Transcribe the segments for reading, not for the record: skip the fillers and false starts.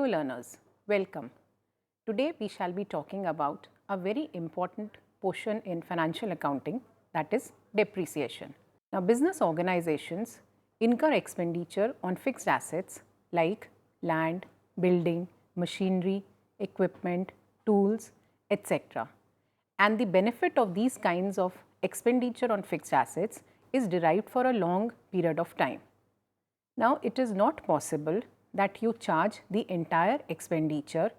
Hello learners, welcome. Today we shall be talking about a very important portion in financial accounting, that is depreciation. Now business organizations incur expenditure on fixed assets like land, building, machinery, equipment, tools, etc. And the benefit of these kinds of expenditure on fixed assets is derived for a long period of time. Now, it is not possible that you charge the entire expenditure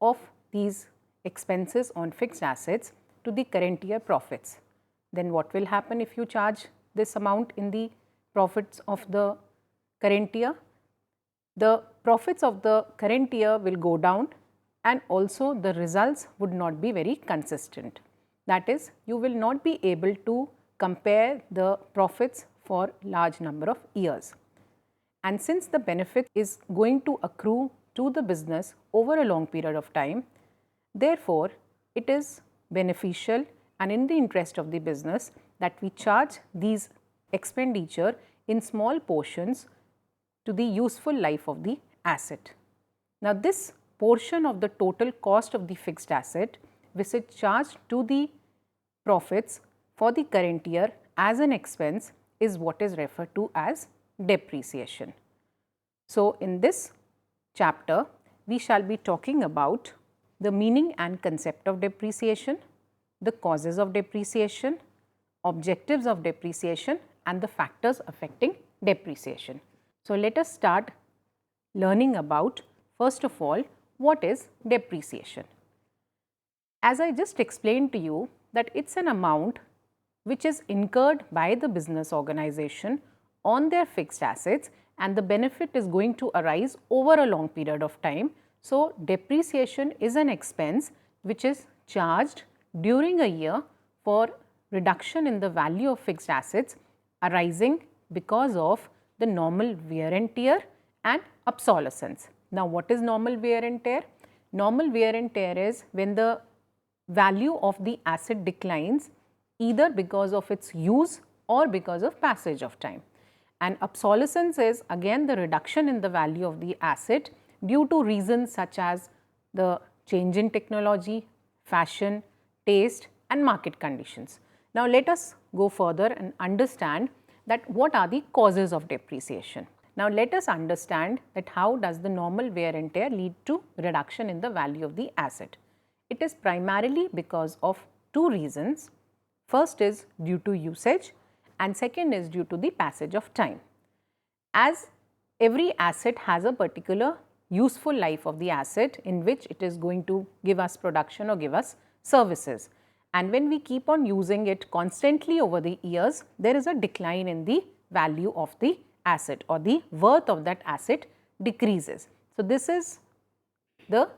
of these expenses on fixed assets to the current year profits. Then what will happen if you charge this amount in the profits of the current year? The profits of the current year will go down and also the results would not be very consistent. That is, you will not be able to compare the profits for large number of years. And since the benefit is going to accrue to the business over a long period of time, therefore, it is beneficial and in the interest of the business that we charge these expenditure in small portions to the useful life of the asset. Now, this portion of the total cost of the fixed asset which is charged to the profits for the current year as an expense is what is referred to as depreciation. So, in this chapter, we shall be talking about the meaning and concept of depreciation, the causes of depreciation, objectives of depreciation and the factors affecting depreciation. So, let us start learning about first of all what is depreciation. As I just explained to you that it is an amount which is incurred by the business organization on their fixed assets and the benefit is going to arise over a long period of time. So, depreciation is an expense which is charged during a year for reduction in the value of fixed assets arising because of the normal wear and tear and obsolescence. Now, what is normal wear and tear? Normal wear and tear is when the value of the asset declines either because of its use or because of passage of time. And obsolescence is again the reduction in the value of the asset due to reasons such as the change in technology, fashion, taste and market conditions. Now, let us go further and understand that what are the causes of depreciation. Now, let us understand that how does the normal wear and tear lead to reduction in the value of the asset. It is primarily because of two reasons. First is due to usage and second is due to the passage of time. As every asset has a particular useful life of the asset in which it is going to give us production or give us services. And when we keep on using it constantly over the years, there is a decline in the value of the asset or the worth of that asset decreases. So, this is the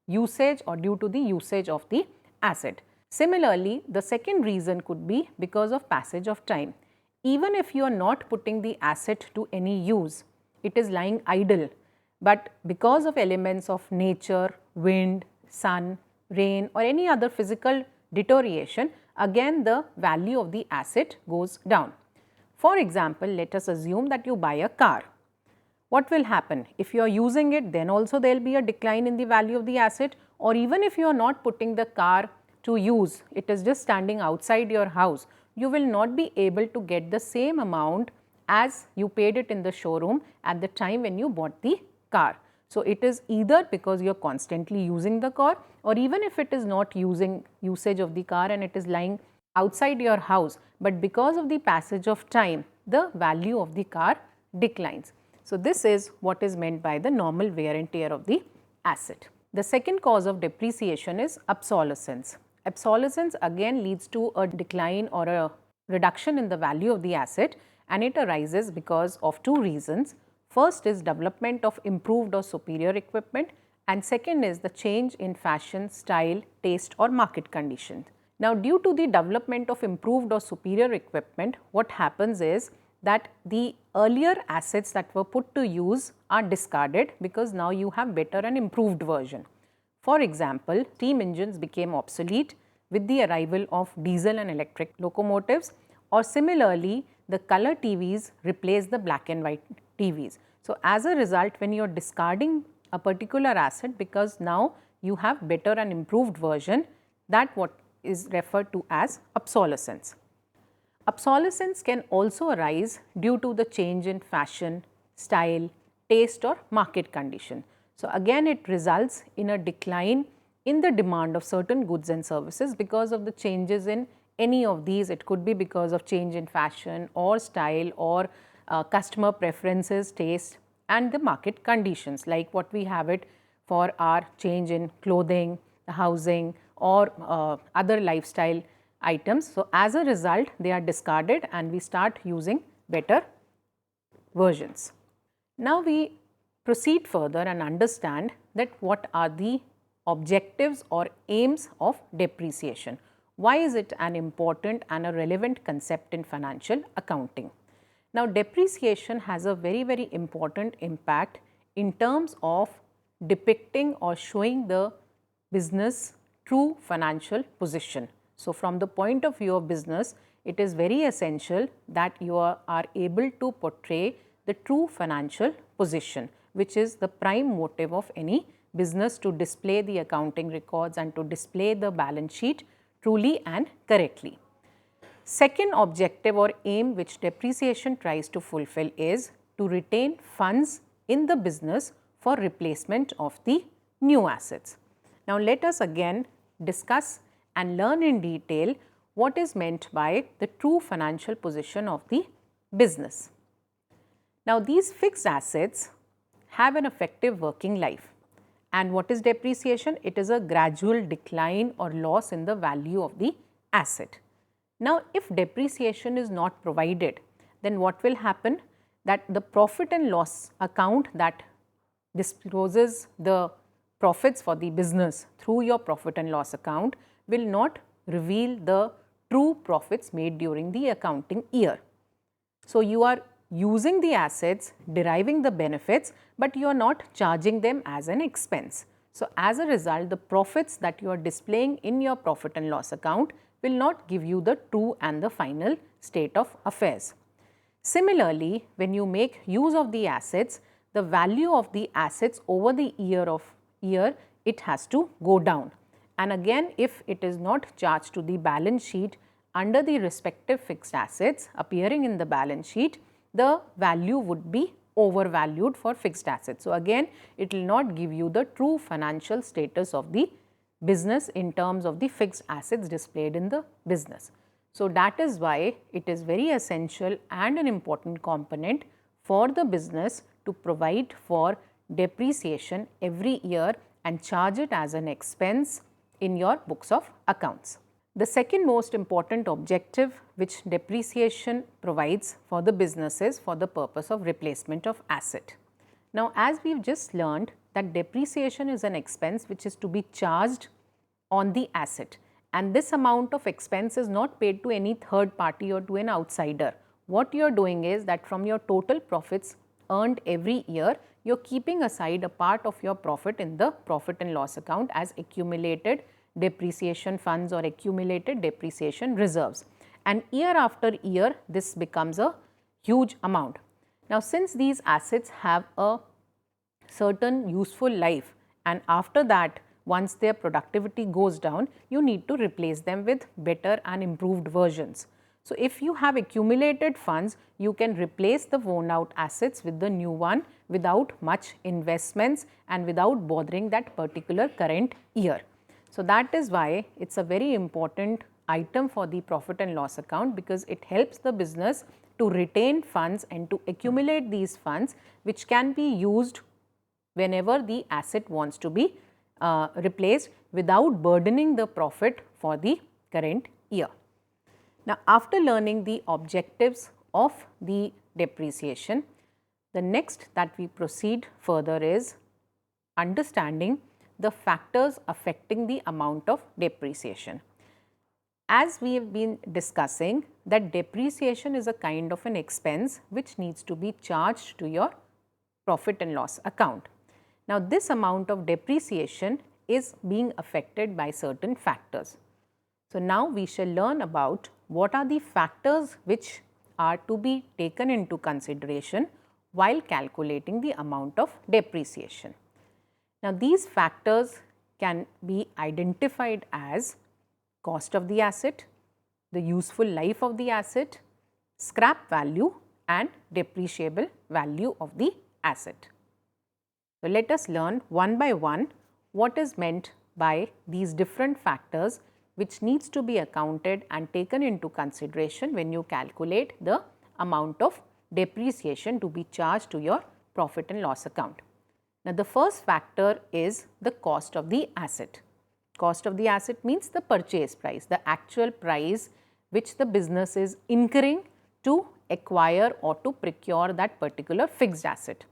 usage or due to the usage of the asset. Similarly, the second reason could be because of passage of time. Even if you are not putting the asset to any use, it is lying idle, but because of elements of nature, wind, sun, rain or any other physical deterioration, again the value of the asset goes down. For example, let us assume that you buy a car. What will happen? If you are using it, then also there will be a decline in the value of the asset, or even if you are not putting the car to use, it is just standing outside your house, you will not be able to get the same amount as you paid it in the showroom at the time when you bought the car. So, it is either because you are constantly using the car or even if it is not usage of the car and it is lying outside your house, but because of the passage of time, the value of the car declines. So, this is what is meant by the normal wear and tear of the asset. The second cause of depreciation is obsolescence. Obsolescence again leads to a decline or a reduction in the value of the asset and it arises because of two reasons. First is development of improved or superior equipment and second is the change in fashion, style, taste or market conditions. Now, due to the development of improved or superior equipment, what happens is that the earlier assets that were put to use are discarded because now you have better and improved version. For example, steam engines became obsolete with the arrival of diesel and electric locomotives, or similarly the color TVs replaced the black and white TVs. So, as a result, when you are discarding a particular asset because now you have better and improved version, that what is referred to as obsolescence. Obsolescence can also arise due to the change in fashion, style, taste or market condition. So, again it results in a decline in the demand of certain goods and services because of the changes in any of these. It could be because of change in fashion or style or customer preferences, taste and the market conditions, like what we have it for our change in clothing, the housing or other lifestyle items. So, as a result they are discarded and we start using better versions. Now, we proceed further and understand that what are the objectives or aims of depreciation. Why is it an important and a relevant concept in financial accounting? Now, depreciation has a very important impact in terms of depicting or showing the business true financial position. So, from the point of view of business, it is very essential that you are able to portray the true financial position, which is the prime motive of any business, to display the accounting records and to display the balance sheet truly and correctly. Second objective or aim which depreciation tries to fulfill is to retain funds in the business for replacement of the new assets. Now, let us again discuss and learn in detail what is meant by the true financial position of the business. Now, these fixed assets have an effective working life, and what is depreciation? It is a gradual decline or loss in the value of the asset. Now, if depreciation is not provided, then what will happen? That the profit and loss account that discloses the profits for the business through your profit and loss account will not reveal the true profits made during the accounting year. So, you are using the assets, deriving the benefits, but you are not charging them as an expense. So, as a result, the profits that you are displaying in your profit and loss account will not give you the true and the final state of affairs. Similarly, when you make use of the assets, the value of the assets over the year it has to go down. And again, if it is not charged to the balance sheet under the respective fixed assets appearing in the balance sheet, the value would be overvalued for fixed assets. So, again it will not give you the true financial status of the business in terms of the fixed assets displayed in the business. So, that is why it is very essential and an important component for the business to provide for depreciation every year and charge it as an expense in your books of accounts. The second most important objective which depreciation provides for the business is for the purpose of replacement of asset. Now, as we have just learned that depreciation is an expense which is to be charged on the asset, and this amount of expense is not paid to any third party or to an outsider. What you are doing is that from your total profits earned every year, you are keeping aside a part of your profit in the profit and loss account as accumulated depreciation funds or accumulated depreciation reserves, and year after year this becomes a huge amount. Now, since these assets have a certain useful life, and after that once their productivity goes down, you need to replace them with better and improved versions. So, if you have accumulated funds, you can replace the worn out assets with the new one without much investments and without bothering that particular current year. So, that is why it is a very important item for the profit and loss account, because it helps the business to retain funds and to accumulate these funds which can be used whenever the asset wants to be replaced without burdening the profit for the current year. Now, after learning the objectives of the depreciation, the next that we proceed further is understanding the factors affecting the amount of depreciation. As we have been discussing that depreciation is a kind of an expense which needs to be charged to your profit and loss account. Now, this amount of depreciation is being affected by certain factors. So, now we shall learn about what are the factors which are to be taken into consideration while calculating the amount of depreciation. Now, these factors can be identified as cost of the asset, the useful life of the asset, scrap value and depreciable value of the asset. So, let us learn one by one what is meant by these different factors which needs to be accounted and taken into consideration when you calculate the amount of depreciation to be charged to your profit and loss account. Now, the first factor is the cost of the asset. Cost of the asset means the purchase price, the actual price which the business is incurring to acquire or to procure that particular fixed asset.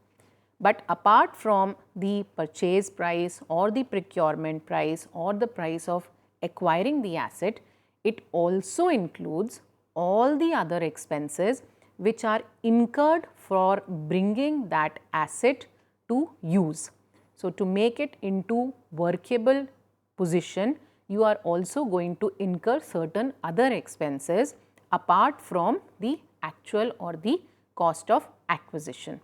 But apart from the purchase price or the procurement price or the price of acquiring the asset, it also includes all the other expenses which are incurred for bringing that asset to use. So, to make it into workable position, you are also going to incur certain other expenses apart from the actual or the cost of acquisition.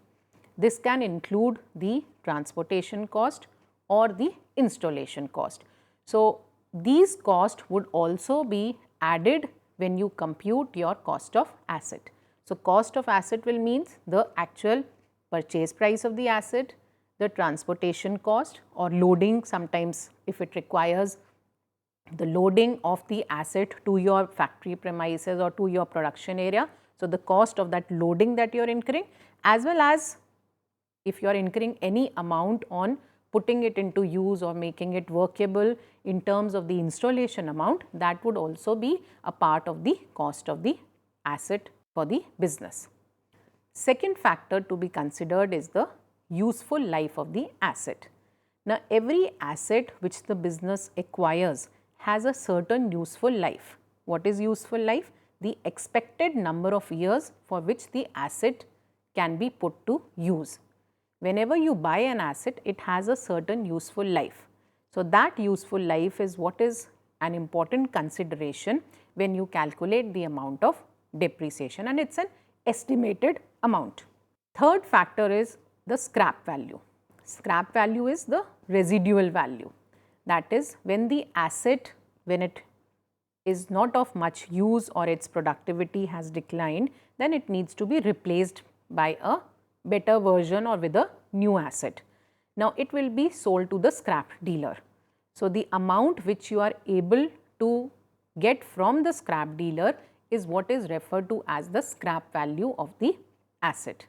This can include the transportation cost or the installation cost. So, these costs would also be added when you compute your cost of asset. So, cost of asset will means the actual purchase price of the asset, the transportation cost or loading, sometimes if it requires the loading of the asset to your factory premises or to your production area. So, the cost of that loading that you are incurring, as well as if you are incurring any amount on putting it into use or making it workable in terms of the installation amount, that would also be a part of the cost of the asset for the business. Second factor to be considered is the useful life of the asset. Now, every asset which the business acquires has a certain useful life. What is useful life? The expected number of years for which the asset can be put to use. Whenever you buy an asset, it has a certain useful life. So, that useful life is what is an important consideration when you calculate the amount of depreciation, and it is an estimated amount. Third factor is the scrap value. Scrap value is the residual value. That is, when the asset, when it is not of much use or its productivity has declined, then it needs to be replaced by a better version or with a new asset. Now, it will be sold to the scrap dealer. So, the amount which you are able to get from the scrap dealer is what is referred to as the scrap value of the asset.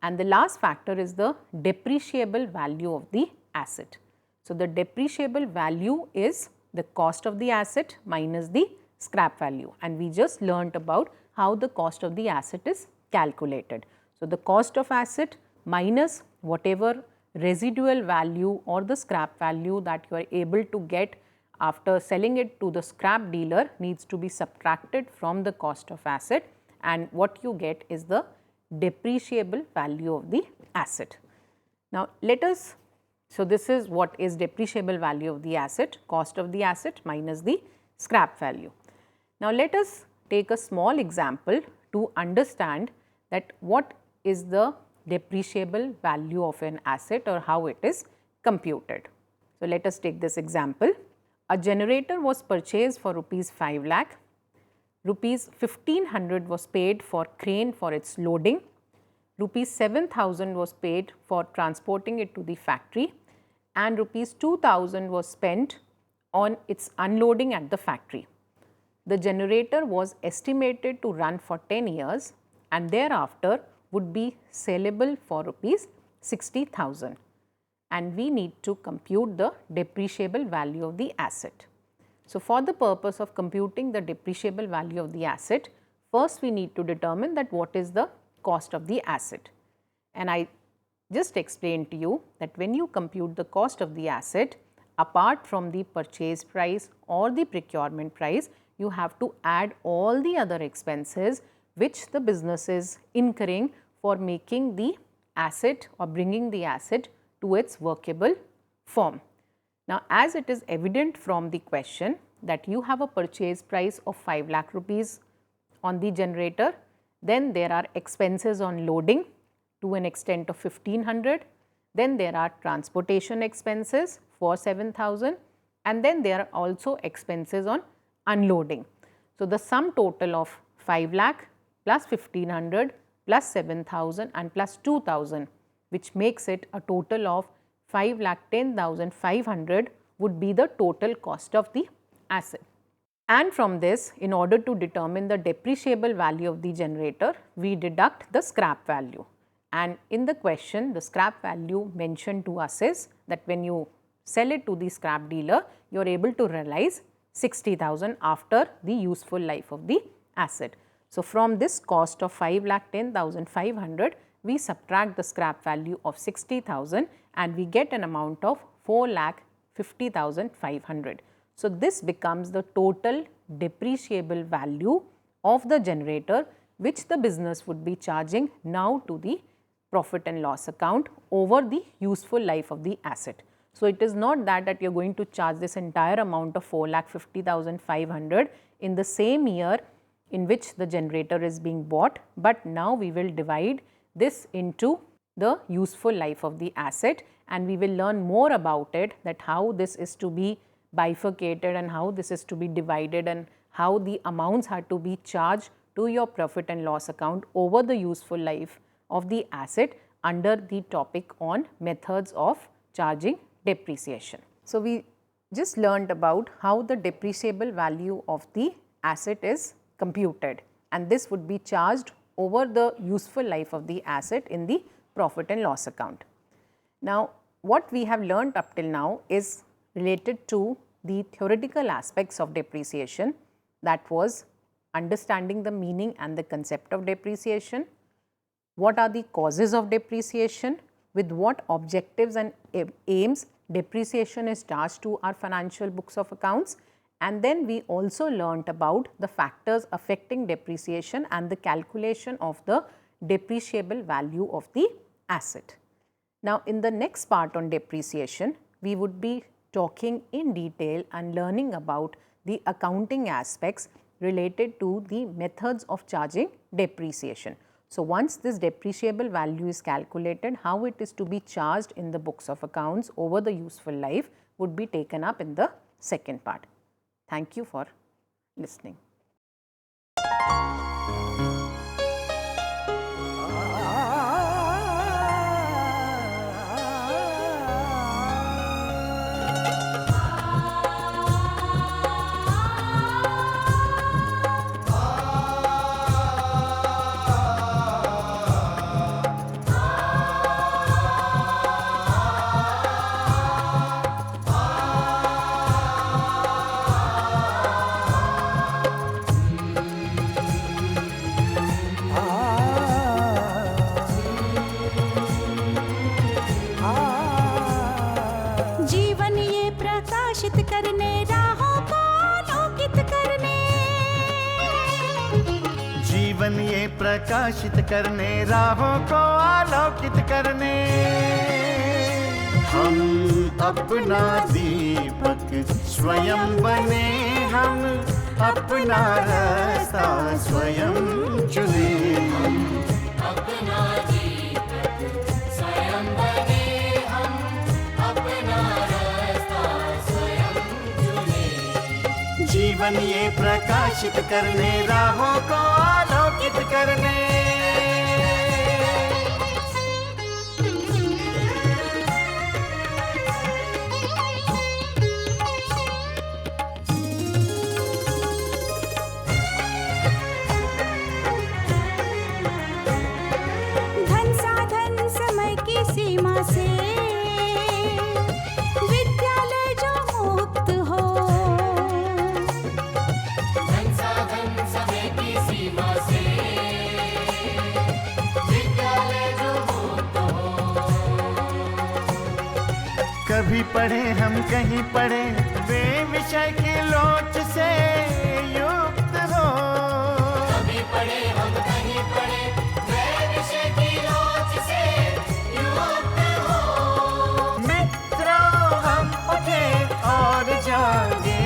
And the last factor is the depreciable value of the asset. So, the depreciable value is the cost of the asset minus the scrap value, and we just learnt about how the cost of the asset is calculated. So, the cost of asset minus whatever residual value or the scrap value that you are able to get after selling it to the scrap dealer needs to be subtracted from the cost of asset, and what you get is the depreciable value of the asset. Now, let us, so this is what is depreciable value of the asset, cost of the asset minus the scrap value. Now, let us take a small example to understand that what is the depreciable value of an asset or how it is computed. So, let us take this example. A generator was purchased for rupees 5 lakh, rupees 1500 was paid for crane for its loading, rupees 7000 was paid for transporting it to the factory, and rupees 2000 was spent on its unloading at the factory. The generator was estimated to run for 10 years and thereafter would be sellable for rupees 60,000, and we need to compute the depreciable value of the asset. So, for the purpose of computing the depreciable value of the asset, first we need to determine that what is the cost of the asset. And I just explained to you that when you compute the cost of the asset, apart from the purchase price or the procurement price, you have to add all the other expenses which the business is incurring for making the asset or bringing the asset to its workable form. Now, as it is evident from the question that you have a purchase price of 5 lakh rupees on the generator, then there are expenses on loading to an extent of 1500, Then there are transportation expenses for 7,000, and then there are also expenses on unloading. So, the sum total of 5 lakh plus 1500 plus 7,000 and plus 2,000, which makes it a total of 5,10,500 would be the total cost of the asset. And from this, in order to determine the depreciable value of the generator, we deduct the scrap value. And in the question, the scrap value mentioned to us is that when you sell it to the scrap dealer, you are able to realize 60,000 after the useful life of the asset. So, from this cost of 5,10,500, we subtract the scrap value of 60,000 and we get an amount of 4,50,500. So, this becomes the total depreciable value of the generator which the business would be charging now to the profit and loss account over the useful life of the asset. So, it is not that you are going to charge this entire amount of 4,50,500 in the same year in which the generator is being bought, but now we will divide this into the useful life of the asset, and we will learn more about it, that how this is to be bifurcated and how this is to be divided and how the amounts are to be charged to your profit and loss account over the useful life of the asset under the topic on methods of charging depreciation. So, we just learned about how the depreciable value of the asset is computed, and this would be charged over the useful life of the asset in the profit and loss account. Now, what we have learnt up till now is related to the theoretical aspects of depreciation, that was understanding the meaning and the concept of depreciation, what are the causes of depreciation, with what objectives and aims depreciation is charged to our financial books of accounts, and then we also learnt about the factors affecting depreciation and the calculation of the depreciable value of the asset. Now, in the next part on depreciation, we would be talking in detail and learning about the accounting aspects related to the methods of charging depreciation. So, once this depreciable value is calculated, how it is to be charged in the books of accounts over the useful life would be taken up in the second part. Thank you for listening. प्रकाशित करने राहों को आलोकित करने हम अपना दीपक स्वयं बने, हम अपना रास्ता स्वयं चुने, हम अपना दीपक स्वयं बने, हम अपना रास्ता स्वयं चुने। जीवन ये प्रकाशित करने राहों को आलोकित करने। धन साधन समय की सीमा से विद्यालय जो मुक्त हो, धन साधन समय की सीमा से विद्यालय जो मुक्त हो। कभी पढ़े हम कहीं पढ़े वे विषय की लोच से युक्त हो, कभी पढ़े हम कहीं पढ़े वे विषय की लोच से युक्त हो। मित्रों हम उठे और जागे,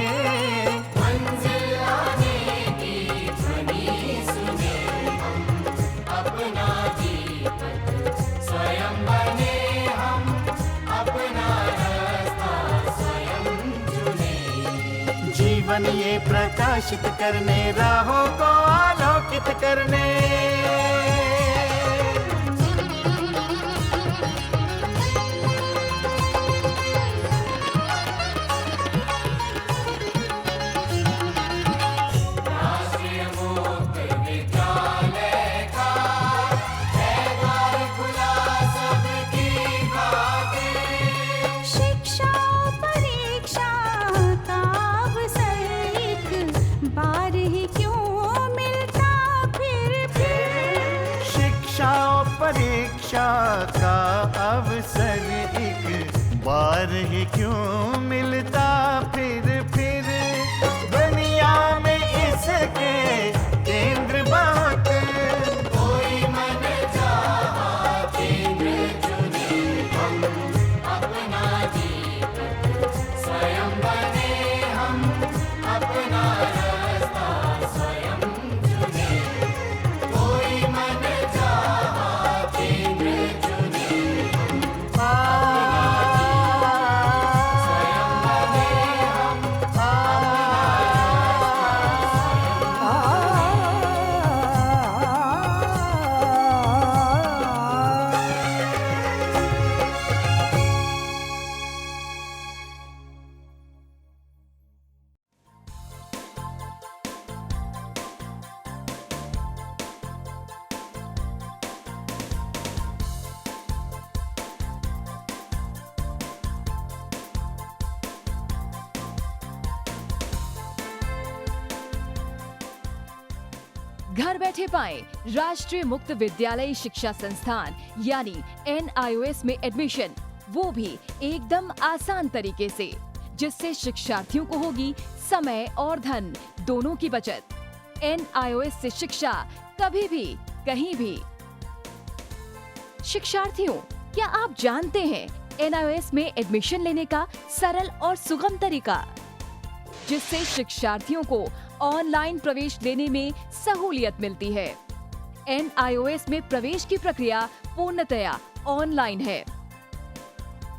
मंजिल आने की ध्वनि सुने, हम अपना दीपक स्वयं बने, हम ज्ञान ये प्रकाशित करने, राहों को आलोकित करने। राष्ट्रीय मुक्त विद्यालय का है द्वार खुला सबकी खातिर। शिक्षा परीक्षा का अवसर एक बार ही क्यों मिलता फिर। शिक्षा और परीक्षा का अवसर एक बार ही क्यों मिलता फिर। दुनिया में इसके केंद्र बहुत, कोई मन चाहा केंद्र चुने, हम अपना दीपक स्वयं बने, हम अपना रास्ता स्वयं चुने। कोई मन चाहा केंद्र चुने, स्वयं बने, हम घर बैठे पाएं राष्ट्रीय मुक्त विद्यालय शिक्षा संस्थान यानी NIOS में एडमिशन, वो भी एकदम आसान तरीके से, जिससे शिक्षार्थियों को होगी समय और धन दोनों की बचत। NIOS से शिक्षा कभी भी कहीं भी। शिक्षार्थियों, क्या आप जानते हैं NIOS में एडमिशन लेने का सरल और सुगम तरीका, जिससे शिक्षार्थियों को ऑनलाइन प्रवेश लेने में सहूलियत मिलती है। NIOS में प्रवेश की प्रक्रिया पूर्णतया ऑनलाइन है।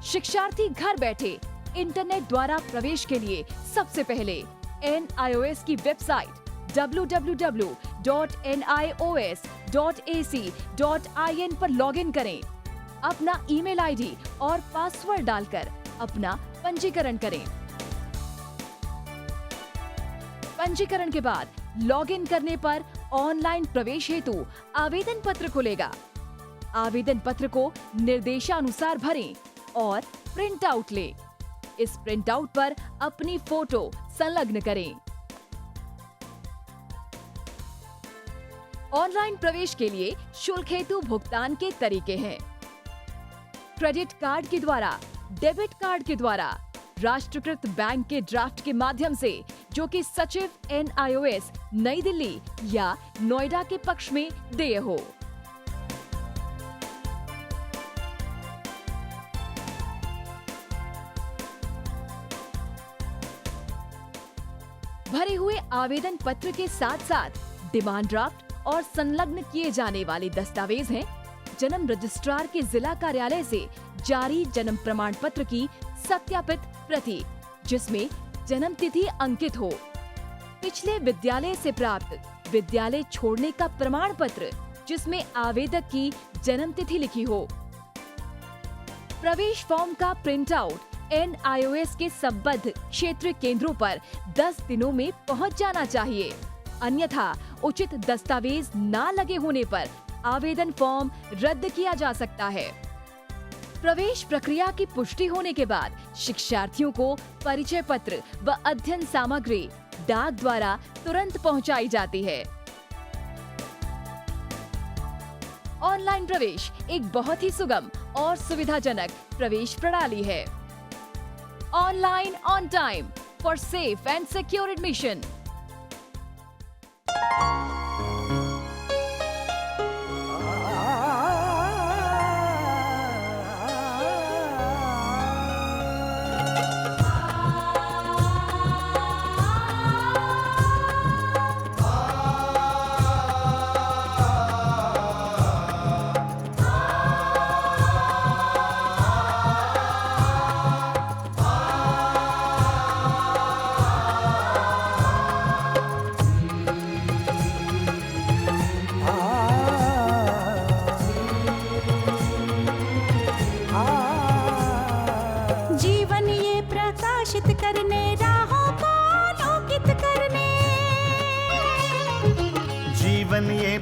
शिक्षार्थी घर बैठे इंटरनेट द्वारा प्रवेश के लिए सबसे पहले NIOS की वेबसाइट www.nios.ac.in पर लॉगिन करें। अपना ईमेल आईडी और पासवर्ड डालकर अपना पंजीकरण करें। पंजीकरण के बाद लॉगिन करने पर ऑनलाइन प्रवेश हेतु आवेदन पत्र खुलेगा। आवेदन पत्र को निर्देशानुसार भरें और प्रिंट आउट लें। इस प्रिंट आउट पर अपनी फोटो संलग्न करें। ऑनलाइन प्रवेश के लिए शुल्क हेतु भुगतान के तरीके हैं: क्रेडिट कार्ड के द्वारा, डेबिट कार्ड के द्वारा, राष्ट्रीयकृत बैंक के ड्राफ्ट के माध्यम से, जो कि सचिव NIOS नई दिल्ली या नोएडा के पक्ष में देय हो। भरे हुए आवेदन पत्र के साथ साथ डिमांड ड्राफ्ट और संलग्न किए जाने वाले दस्तावेज हैं: जन्म रजिस्ट्रार के जिला कार्यालय से जारी जन्म प्रमाण पत्र की सत्यापित प्रति, जिसमें जन्म तिथि अंकित हो, पिछले विद्यालय से प्राप्त विद्यालय छोड़ने का प्रमाण पत्र, जिसमें आवेदक की जन्म तिथि लिखी हो। प्रवेश फॉर्म का प्रिंट आउट NIOS के संबद्ध क्षेत्रीय केंद्रों पर 10 दिनों में पहुंच जाना चाहिए, अन्यथा उचित दस्तावेज ना लगे होने पर आवेदन फॉर्म रद्द किया जा सकता है। प्रवेश प्रक्रिया की पुष्टि होने के बाद शिक्षार्थियों को परिचय पत्र व अध्ययन सामग्री डाक द्वारा तुरंत पहुंचाई जाती है। ऑनलाइन प्रवेश एक बहुत ही सुगम और सुविधाजनक प्रवेश प्रणाली है। Online on time for safe and secure admission.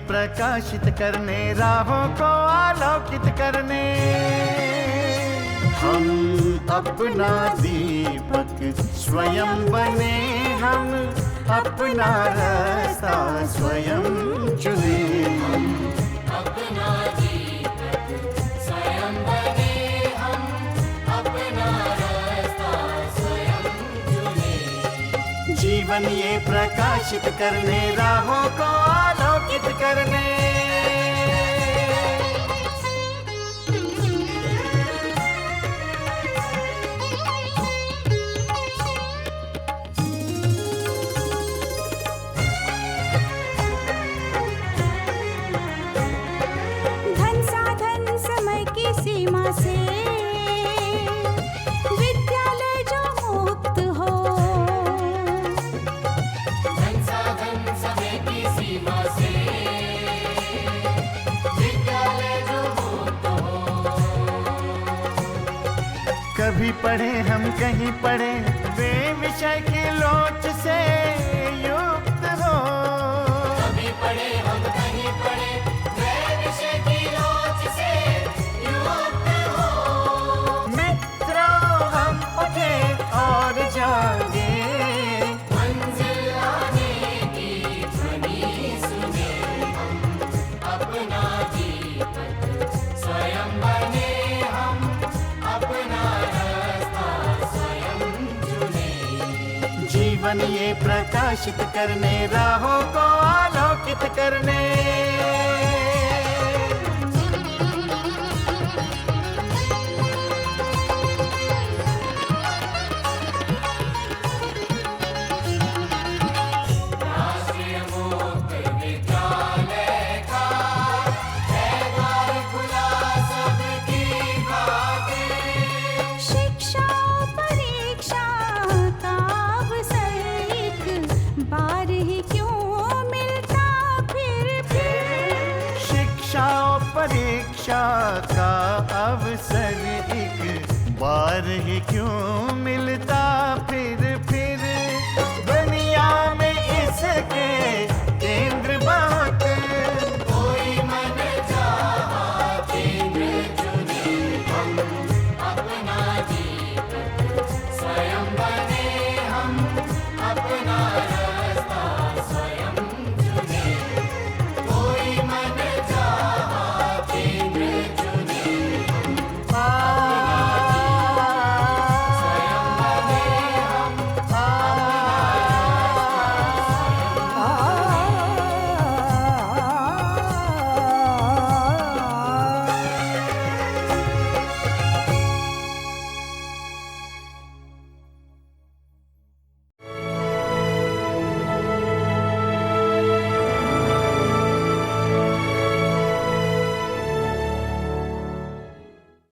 प्रकाशित करने, राहों को आलोकित करने। हम अपना दीपक स्वयं बने, हम अपना रास्ता स्वयं चुने। अपना दीपक स्वयं बने, हम अपना रास्ता स्वयं चुने। जीवन ये प्रकाशित करने, राहों को आलोकित करने। धन साधन समय की सीमा से विद्यालय जो मुक्त हो, धन साधन समय की सीमा से विद्यालय जो मुक्त हो। कभी पढ़े हम कहीं पढ़े, वे विषय की लोच से युक्त हो। कभी पढ़े हम कहीं पढ़े, वे विषय की लोच से युक्त हो। मित्रों हम उठे और जागे, मंजिल आने की ध्वनि सुने। हम अपना दीपक स्वयं बने, हम अपना रास्ता स्वयं चुने। जीवन ये प्रकाशित करने, राहों को आलोकित करने। राष्ट्रीय मुक्त विद्यालय का है द्वार खुला सबकी खातिर। शिक्षा परीक्षा का अवसर एक बार ही क्यों मिलता फिर। शिक्षा और परीक्षा का अवसर एक बार ही क्यों मिलता फिर।